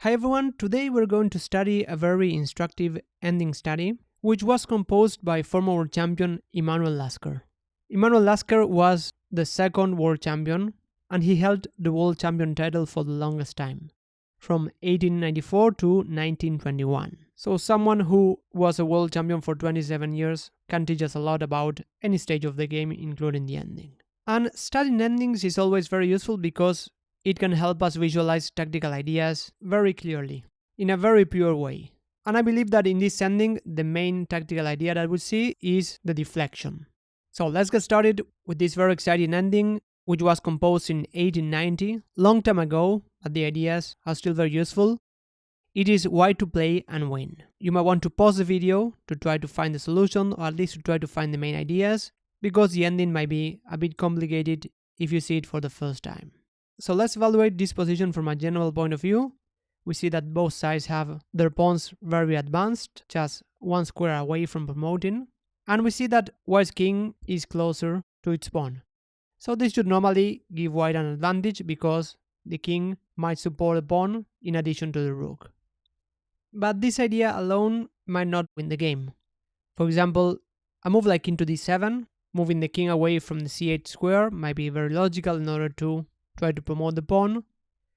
Hi everyone, today we're going to study a very instructive ending study which was composed by former world champion Emanuel Lasker. Emanuel Lasker was the second world champion and he held the world champion title for the longest time, from 1894 to 1921. So someone who was a world champion for 27 years can teach us a lot about any stage of the game, including the ending. And studying endings is always very useful because it can help us visualize tactical ideas very clearly, in a very pure way. And I believe that in this ending, the main tactical idea that we see is the deflection. So let's get started with this very exciting ending, which was composed in 1890, long time ago, but the ideas are still very useful. It is why to play and win. You might want to pause the video to try to find the solution, or at least to try to find the main ideas, because the ending might be a bit complicated if you see it for the first time. So let's evaluate this position from a general point of view. We see that both sides have their pawns very advanced, just one square away from promoting. And we see that white's king is closer to its pawn. So this should normally give white an advantage because the king might support the pawn in addition to the rook. But this idea alone might not win the game. For example, a move like king to d7, moving the king away from the c8 square might be very logical in order to try to promote the pawn,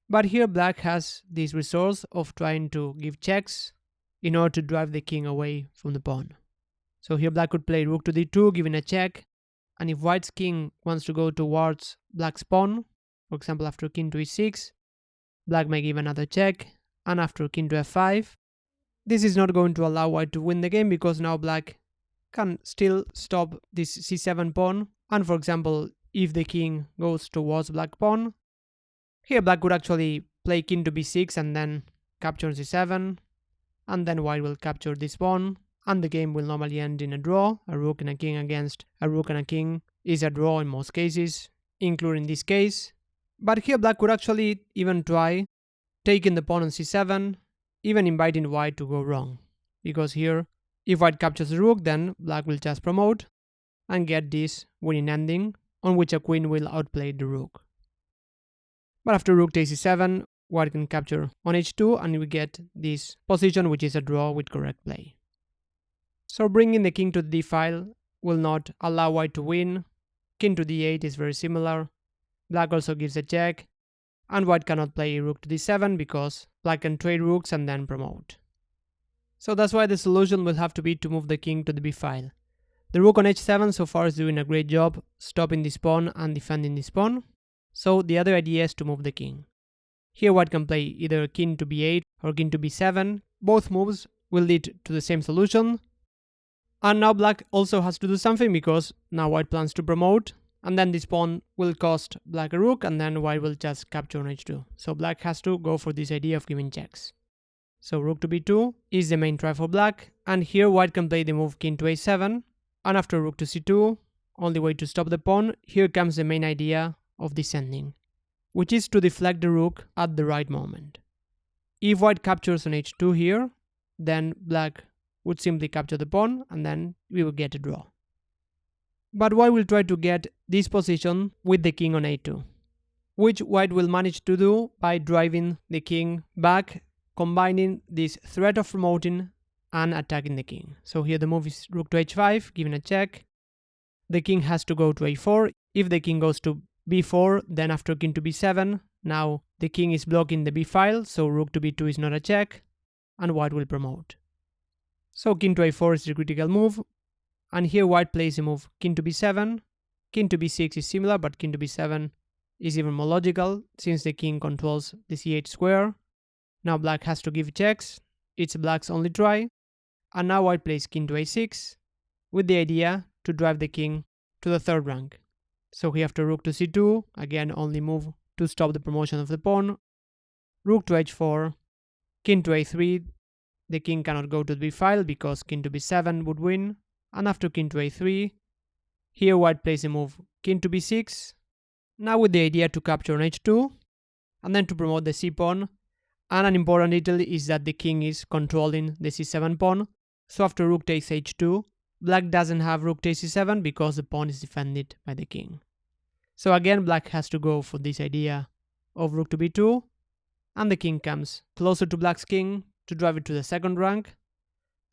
but here black has this resource of trying to give checks in order to drive the king away from the pawn. So here black could play rook to d2, giving a check, and if white's king wants to go towards black's pawn, for example after king to e6, black may give another check, and after king to f5, this is not going to allow white to win the game because now black can still stop this c7 pawn, and for example if the king goes towards black pawn, here black could actually play king to b6 and then capture c7, and then white will capture this pawn, and the game will normally end in a draw. A rook and a king against a rook and a king is a draw in most cases, including this case. But here black could actually even try taking the pawn on c7, even inviting white to go wrong, because here if white captures the rook, then black will just promote and get this winning ending on which a queen will outplay the rook. But after rook takes e7, white can capture on h2 and we get this position which is a draw with correct play. So bringing the king to the d file will not allow white to win. King to d8 is very similar. Black also gives a check, and white cannot play rook to d7 because black can trade rooks and then promote. So that's why the solution will have to be to move the king to the b file. The rook on h7 so far is doing a great job stopping this pawn and defending this pawn. So the other idea is to move the king. Here white can play either king to b8 or king to b7. Both moves will lead to the same solution. And now black also has to do something because now white plans to promote, and then this pawn will cost black a rook and then white will just capture on h2. So black has to go for this idea of giving checks. So rook to b2 is the main try for black, and here white can play the move king to a7, and after rook to c2, only way to stop the pawn, here comes the main idea of this ending, which is to deflect the rook at the right moment. If white captures on h2 here, then black would simply capture the pawn and then we will get a draw. But white will try to get this position with the king on a2, which white will manage to do by driving the king back, combining this threat of promoting and attacking the king. So here the move is rook to h5, giving a check. The king has to go to a4. If the king goes to b4, then after king to b7, now the king is blocking the b file, so rook to b2 is not a check, and white will promote. So king to a4 is the critical move, and here white plays the move king to b7. King to b6 is similar, but king to b7 is even more logical since the king controls the c8 square. Now black has to give checks, it's black's only try, and now white plays king to a6 with the idea to drive the king to the third rank. So here after rook to c2, again only move to stop the promotion of the pawn. Rook to h4, king to a3, the king cannot go to the b file because king to b7 would win, and after king to a3, here white plays the move king to b6, now with the idea to capture on h2, and then to promote the c pawn. And an important detail is that the king is controlling the c7 pawn, so after rook takes h2, black doesn't have rook takes c7 because the pawn is defended by the king. So again black has to go for this idea of rook to b2, and the king comes closer to black's king to drive it to the second rank,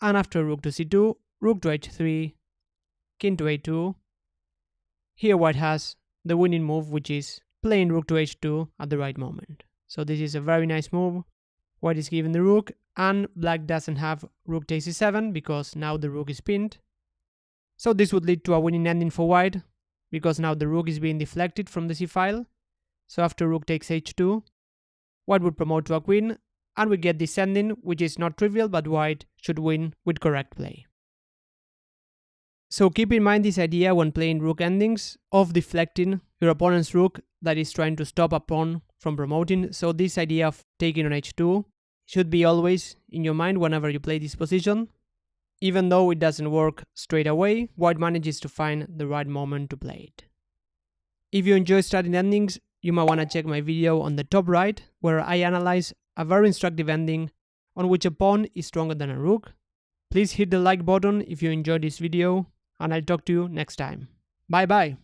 and after rook to c2, rook to h3, king to a2, here white has the winning move, which is playing rook to h2 at the right moment. So this is a very nice move. White is given the rook, and black doesn't have rook takes e7 because now the rook is pinned. So this would lead to a winning ending for white, because now the rook is being deflected from the c-file. So after rook takes h2, white would promote to a queen, and we get this ending, which is not trivial, but white should win with correct play. So keep in mind this idea when playing rook endings of deflecting your opponent's rook that is trying to stop a pawn from promoting. So this idea of taking on h2 should be always in your mind whenever you play this position. Even though it doesn't work straight away, white manages to find the right moment to play it. If you enjoy studying endings, you might want to check my video on the top right, where I analyze a very instructive ending on which a pawn is stronger than a rook. Please hit the like button if you enjoyed this video, and I'll talk to you next time. Bye bye!